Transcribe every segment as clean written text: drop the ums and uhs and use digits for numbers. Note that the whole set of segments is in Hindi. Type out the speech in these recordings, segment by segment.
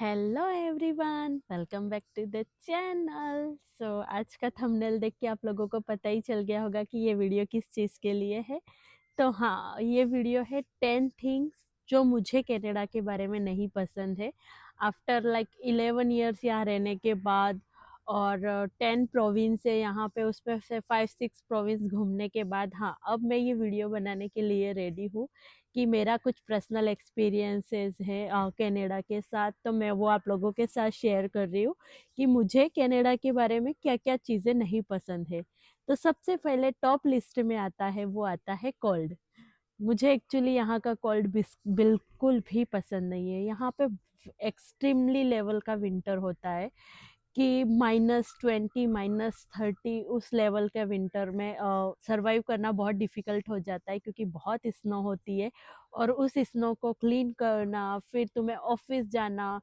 Hello everyone, welcome back to the channel. आज का थंबनेल देख के आप लोगों को पता ही चल गया होगा कि ये वीडियो किस चीज़ के लिए है। तो हाँ, ये वीडियो है 10 थिंग्स जो मुझे कनाडा के बारे में नहीं पसंद है। आफ्टर लाइक 11 ईयर्स यहाँ रहने के बाद और 10 प्रोविंस है यहाँ पे, उसमें से 5-6 प्रोविंस घूमने के बाद हाँ, अब मैं ये वीडियो बनाने के लिए रेडी हूँ कि मेरा कुछ पर्सनल एक्सपीरियंसेस है कनाडा के साथ, तो मैं वो आप लोगों के साथ शेयर कर रही हूँ कि मुझे कनाडा के बारे में क्या क्या चीज़ें नहीं पसंद है। तो सबसे पहले टॉप लिस्ट में आता है, वो आता है कोल्ड। मुझे एक्चुअली यहाँ का कोल्ड बिल्कुल भी पसंद नहीं है। यहाँ पे एक्सट्रीमली लेवल का विंटर होता है कि -20 -30 उस लेवल के विंटर में सरवाइव करना बहुत डिफ़िकल्ट हो जाता है, क्योंकि बहुत स्नो होती है और उस स्नो को क्लीन करना, फिर तुम्हें ऑफिस जाना,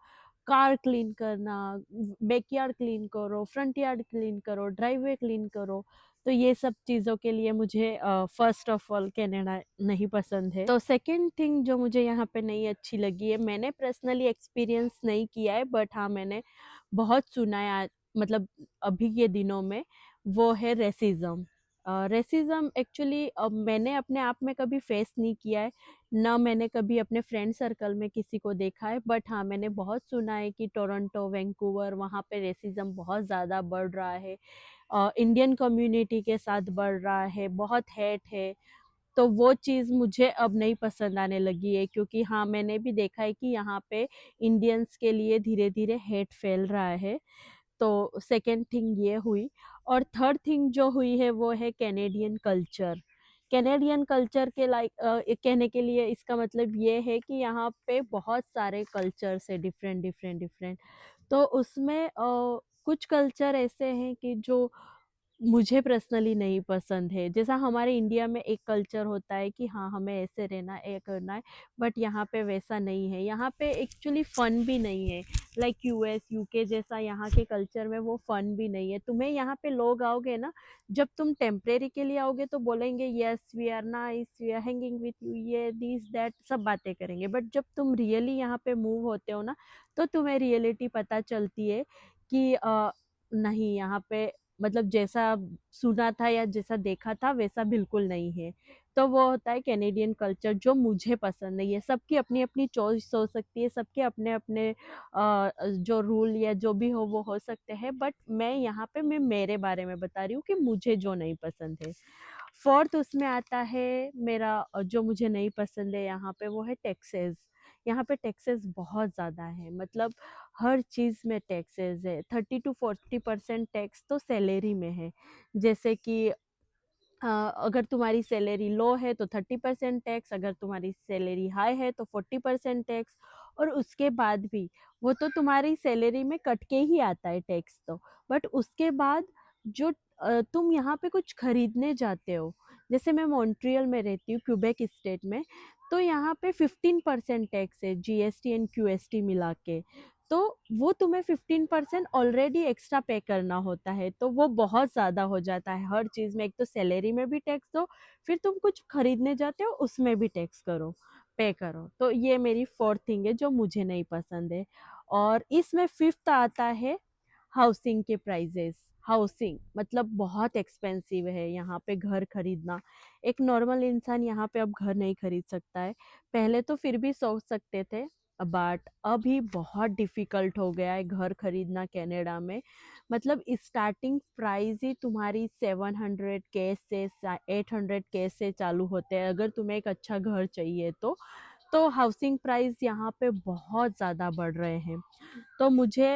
कार क्लीन करना, बैकयार्ड क्लीन करो, फ्रंट यार्ड क्लीन करो, ड्राइववे क्लीन करो। तो ये सब चीज़ों के लिए मुझे फर्स्ट ऑफ ऑल कनाडा नहीं पसंद है। तो सेकंड थिंग जो मुझे यहाँ पे नहीं अच्छी लगी है, मैंने पर्सनली एक्सपीरियंस नहीं किया है बट हाँ, मैंने बहुत सुना है मतलब अभी के दिनों में, वो है रेसिज्म। रेसिज्म एक्चुअली मैंने अपने आप में कभी फेस नहीं किया है, ना मैंने कभी अपने फ्रेंड सर्कल में किसी को देखा है, बट हाँ, मैंने बहुत सुना है कि टोरंटो, वैंकूवर, वहाँ पे रेसिज्म बहुत ज़्यादा बढ़ रहा है। इंडियन कम्युनिटी के साथ बढ़ रहा है, बहुत हेट है। तो वो चीज़ मुझे अब नहीं पसंद आने लगी है, क्योंकि हाँ, मैंने भी देखा है कि यहाँ पे इंडियंस के लिए धीरे धीरे हेट फैल रहा है। तो सेकेंड थिंग ये हुई। और थर्ड थिंग जो हुई है वो है कैनेडियन कल्चर। कैनेडियन कल्चर के लाइक कहने के लिए इसका मतलब ये है कि यहाँ पे बहुत सारे कल्चर्स है, डिफरेंट डिफरेंट डिफरेंट। तो उसमें कुछ कल्चर ऐसे हैं कि जो मुझे पर्सनली नहीं पसंद है। जैसा हमारे इंडिया में एक कल्चर होता है कि हाँ, हमें ऐसे रहना है, ये करना है, बट यहाँ पे वैसा नहीं है। यहाँ पे एक्चुअली फ़न भी नहीं है। लाइक यूएस, यूके जैसा यहाँ के कल्चर में वो फ़न भी नहीं है। तुम्हें यहाँ पे लोग आओगे ना, जब तुम टेम्परेरी के लिए आओगे तो बोलेंगे yes we are nice, we are hanging with you, ये दिस दैट सब बातें करेंगे। बट जब तुम रियली यहाँ पे मूव होते हो ना, तो तुम्हें रियलिटी पता चलती है कि नहीं, यहाँ पे मतलब जैसा सुना था या जैसा देखा था वैसा बिल्कुल नहीं है। तो वो होता है कैनेडियन कल्चर, जो मुझे पसंद नहीं है। सबकी अपनी अपनी चॉइस हो सकती है, सबके अपने अपने जो रूल या जो भी हो सकते हैं, बट मैं यहाँ पे मैं मेरे बारे में बता रही हूँ कि मुझे जो नहीं पसंद है। फोर्थ उसमें आता है मेरा जो मुझे नहीं पसंद है यहाँ पे, वो है टैक्सेस। यहाँ पे टैक्सेस बहुत ज़्यादा है, मतलब हर चीज़ में टैक्सेस है। 30 to 40% टैक्स तो सैलरी में है। जैसे कि अगर तुम्हारी सैलरी लो है तो 30% टैक्स, अगर तुम्हारी सैलरी हाई है तो 40% टैक्स। और उसके बाद भी वो तो तुम्हारी सैलरी में कट के ही आता है टैक्स तो। बट उसके बाद जो तुम यहाँ पे कुछ खरीदने जाते हो, जैसे मैं मॉन्ट्रियल में रहती हूँ, क्यूबेक स्टेट में, तो यहाँ पे 15% टैक्स है, जीएसटी एंड क्यूएसटी मिला के। तो वो तुम्हें 15% ऑलरेडी एक्स्ट्रा पे करना होता है, तो वो बहुत ज़्यादा हो जाता है हर चीज़ में। एक तो सैलरी में भी टैक्स दो, फिर तुम कुछ खरीदने जाते हो उसमें भी टैक्स करो, पे करो। तो ये मेरी फोर्थ थिंग है जो मुझे नहीं पसंद है। और इसमें फिफ्थ आता है हाउसिंग के प्राइजेस। हाउसिंग मतलब बहुत एक्सपेंसिव है यहाँ पे घर खरीदना। एक नॉर्मल इंसान यहाँ पे अब घर नहीं खरीद सकता है। पहले तो फिर भी सोच सकते थे, बट अभी बहुत डिफ़िकल्ट हो गया है घर खरीदना कनाडा में। मतलब स्टार्टिंग प्राइस ही तुम्हारी 700 के से 800 के से चालू होते हैं, अगर तुम्हें एक अच्छा घर चाहिए तो हाउसिंग प्राइस यहाँ पे बहुत ज़्यादा बढ़ रहे हैं। तो मुझे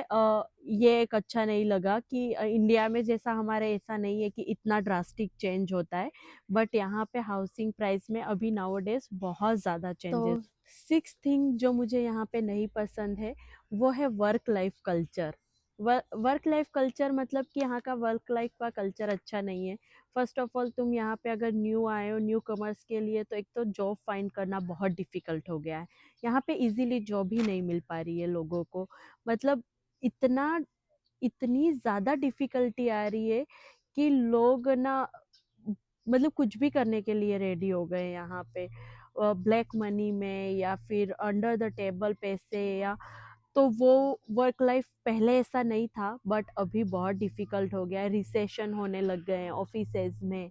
ये एक अच्छा नहीं लगा कि इंडिया में जैसा हमारे ऐसा नहीं है कि इतना ड्रास्टिक चेंज होता है, बट यहाँ पे हाउसिंग प्राइस में अभी नाउअडेज बहुत ज़्यादा चेंजेस। तो सिक्स थिंग जो मुझे यहाँ पे नहीं पसंद है, वो है work life culture. Work life culture मतलब कि यहाँ का वर्क लाइफ का कल्चर अच्छा नहीं है। फर्स्ट ऑफ ऑल, तुम यहाँ पे अगर न्यू आए हो, न्यू कमर्स के लिए तो एक तो जॉब फाइंड करना बहुत डिफ़िकल्ट हो गया है। यहाँ पे इजीली जॉब ही नहीं मिल पा रही है लोगों को। मतलब इतना इतनी ज़्यादा डिफ़िकल्टी आ रही है कि लोग ना मतलब कुछ भी करने के लिए रेडी हो गए यहाँ पे, ब्लैक मनी में या फिर अंडर द टेबल पैसे, या तो वो वर्क लाइफ पहले ऐसा नहीं था, बट अभी बहुत डिफ़िकल्ट हो गया है, रिसेशन होने लग गए हैं ऑफ़िसेज़ में।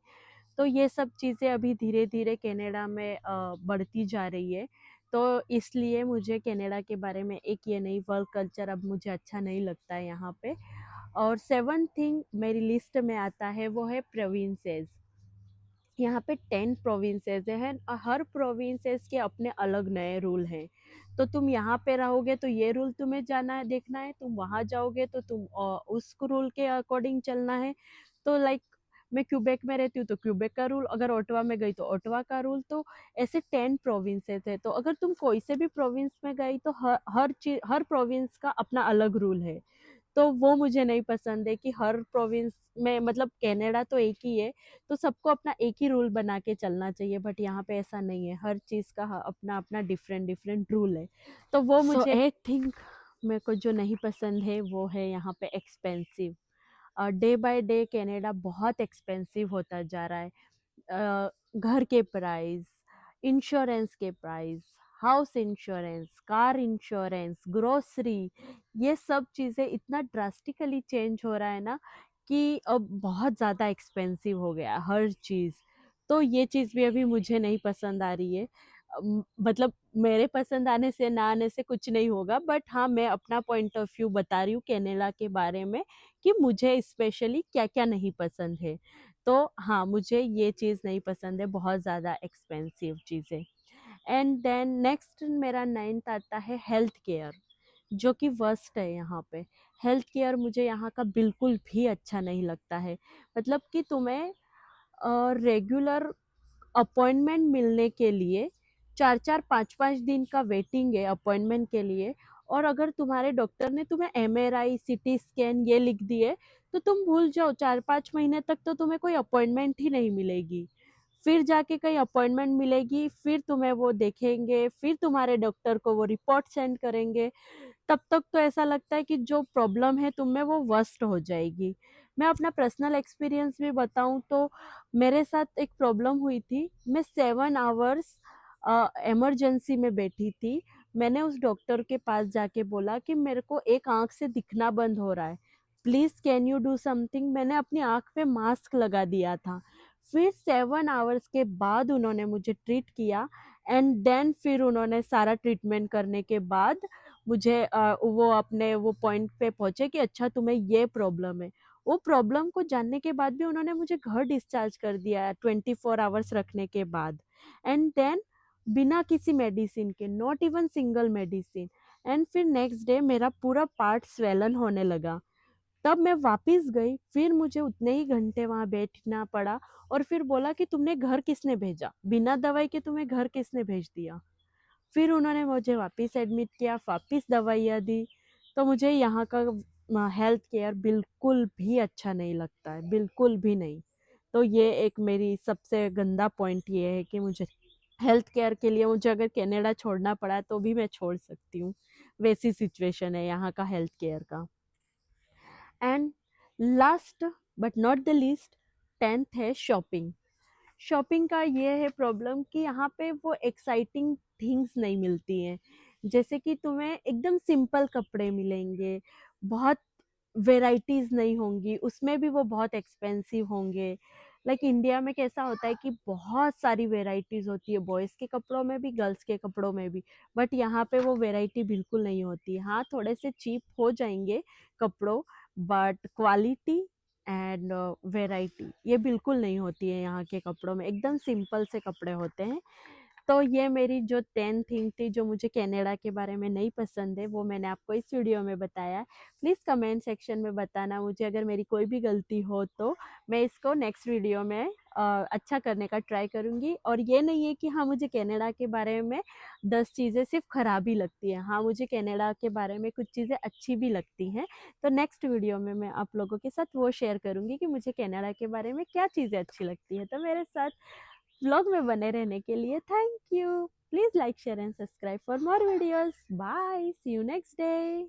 तो ये सब चीज़ें अभी धीरे-धीरे कनाडा में बढ़ती जा रही है। तो इसलिए मुझे कनाडा के बारे में एक ये नहीं, वर्क कल्चर अब मुझे अच्छा नहीं लगता है यहाँ पे। और 7th थिंग मेरी लिस्ट में आता है वो है प्रोविंसेस। यहाँ पे 10 प्रोविंसेस हैं, हर प्रोविंसेस के अपने अलग नए रूल हैं। तो तुम यहाँ पे रहोगे तो ये रूल तुम्हें जाना है, देखना है, तुम वहाँ जाओगे तो तुम उस रूल के अकॉर्डिंग चलना है। तो लाइक मैं क्यूबेक में रहती हूँ तो क्यूबेक का रूल, अगर ओटावा में गई तो ओटावा का रूल। तो ऐसे 10 प्रोविंसेस है, तो अगर तुम कोई से भी प्रोविंस में गई तो हर चीज, हर प्रोविंस का अपना अलग रूल है। तो वो मुझे नहीं पसंद है कि हर प्रोविंस में, मतलब कनाडा तो एक ही है, तो सबको अपना एक ही रूल बना के चलना चाहिए, बट यहाँ पे ऐसा नहीं है, हर चीज़ का अपना अपना डिफरेंट डिफरेंट रूल है। तो वो मुझे एक थिंग मेरे को जो नहीं पसंद है वो है यहाँ पे expensive. Day by day Canada बहुत एक्सपेंसिव होता जा रहा है। घर के प्राइस, इंश्योरेंस के price, house insurance, car insurance, grocery, ये सब चीज़ें इतना ड्रास्टिकली चेंज हो रहा है ना कि अब बहुत ज़्यादा एक्सपेंसिव हो गया है हर चीज़। तो ये चीज़ भी अभी मुझे नहीं पसंद आ रही है। मतलब मेरे पसंद आने से ना आने से कुछ नहीं होगा, बट हाँ, मैं अपना पॉइंट ऑफ व्यू बता रही हूँ कनाडा के बारे में कि मुझे स्पेशली क्या-क्या नहीं पसंद है। तो हाँ, मुझे ये चीज़ नहीं पसंद है, बहुत ज़्यादा एक्सपेंसिव चीज़ें। एंड देन नेक्स्ट मेरा 9th आता है हेल्थ केयर, जो कि वर्स्ट है यहाँ पे। हेल्थ केयर मुझे यहाँ का बिल्कुल भी अच्छा नहीं लगता है। मतलब कि तुम्हें रेगुलर अपॉइंटमेंट मिलने के लिए 4-4 5-5 दिन का वेटिंग है अपॉइंटमेंट के लिए। और अगर तुम्हारे डॉक्टर ने तुम्हें एमआरआई, सीटी स्कैन ये लिख दिए, तो तुम भूल जाओ, 4-5 महीने तक तो तुम्हें कोई अपॉइंटमेंट ही नहीं मिलेगी। फिर जाके कहीं अपॉइंटमेंट मिलेगी, फिर तुम्हें वो देखेंगे, फिर तुम्हारे डॉक्टर को वो रिपोर्ट सेंड करेंगे। तब तक तो ऐसा लगता है कि जो प्रॉब्लम है तुम में वो वर्स्ट हो जाएगी। मैं अपना पर्सनल एक्सपीरियंस भी बताऊँ तो मेरे साथ एक प्रॉब्लम हुई थी। मैं 7 आवर्स इमरजेंसी में बैठी थी। मैंने उस डॉक्टर के पास जाके बोला कि मेरे को एक आँख से दिखना बंद हो रहा है। Please can you do something? मैंने अपनी आँख पे मास्क लगा दिया था। फिर 7 आवर्स के बाद उन्होंने मुझे ट्रीट किया। एंड देन फिर उन्होंने सारा ट्रीटमेंट करने के बाद मुझे वो अपने वो पॉइंट पे पहुँचे कि अच्छा तुम्हें ये प्रॉब्लम है। वो प्रॉब्लम को जानने के बाद भी उन्होंने मुझे घर डिस्चार्ज कर दिया 24 आवर्स रखने के बाद। एंड देन बिना किसी मेडिसिन के, not even single medicine. And फिर नेक्स्ट डे मेरा पूरा पार्ट स्वेलन होने लगा। तब मैं वापस गई, फिर मुझे उतने ही घंटे वहाँ बैठना पड़ा। और फिर बोला कि तुमने घर किसने भेजा, बिना दवाई के तुम्हें घर किसने भेज दिया। फिर उन्होंने मुझे वापस एडमिट किया, वापस दवाइयाँ दी। तो मुझे यहाँ का हेल्थ केयर बिल्कुल भी अच्छा नहीं लगता है, बिल्कुल भी नहीं। तो ये एक मेरी सबसे गंदा पॉइंट ये है कि मुझे हेल्थ केयर के लिए, मुझे अगर कनाडा छोड़ना पड़ा तो भी मैं छोड़ सकती हूँ, वैसी सिचुएशन है यहाँ का हेल्थ केयर का। And last but not the least, 10th है शॉपिंग। शॉपिंग का ये है प्रॉब्लम कि यहाँ पे वो एक्साइटिंग थिंग्स नहीं मिलती हैं। जैसे कि तुम्हें एकदम सिंपल कपड़े मिलेंगे, बहुत वेराइटीज़ नहीं होंगी, उसमें भी वो बहुत एक्सपेंसिव होंगे। लाइक इंडिया में कैसा होता है कि बहुत सारी वेराइटीज़ होती है, बॉयज़ के कपड़ों में भी, गर्ल्स के कपड़ों में भी। बट यहाँ पे वो वेराइटी बिल्कुल नहीं होती। हाँ, थोड़े से चीप हो जाएंगे कपड़ों, बट क्वालिटी एंड वैरायटी ये बिल्कुल नहीं होती है यहाँ के कपड़ों में, एकदम सिंपल से कपड़े होते हैं। तो ये मेरी जो 10 थिंग थी जो मुझे कनाडा के बारे में नहीं पसंद है, वो मैंने आपको इस वीडियो में बताया। प्लीज़ कमेंट सेक्शन में बताना मुझे, अगर मेरी कोई भी गलती हो तो मैं इसको नेक्स्ट वीडियो में अच्छा करने का ट्राई करूँगी। और ये नहीं है कि हाँ, मुझे कनाडा के बारे में 10 चीज़ें सिर्फ ख़राब ही लगती हैं। हाँ, मुझे कनाडा के बारे में कुछ चीज़ें अच्छी भी लगती हैं। तो नेक्स्ट वीडियो में मैं आप लोगों के साथ वो शेयर करूँगी कि मुझे कनाडा के बारे में क्या चीज़ें अच्छी लगती हैं। तो मेरे साथ व्लॉग में बने रहने के लिए thank you. Please like, share and subscribe for more videos. Bye, see you next day.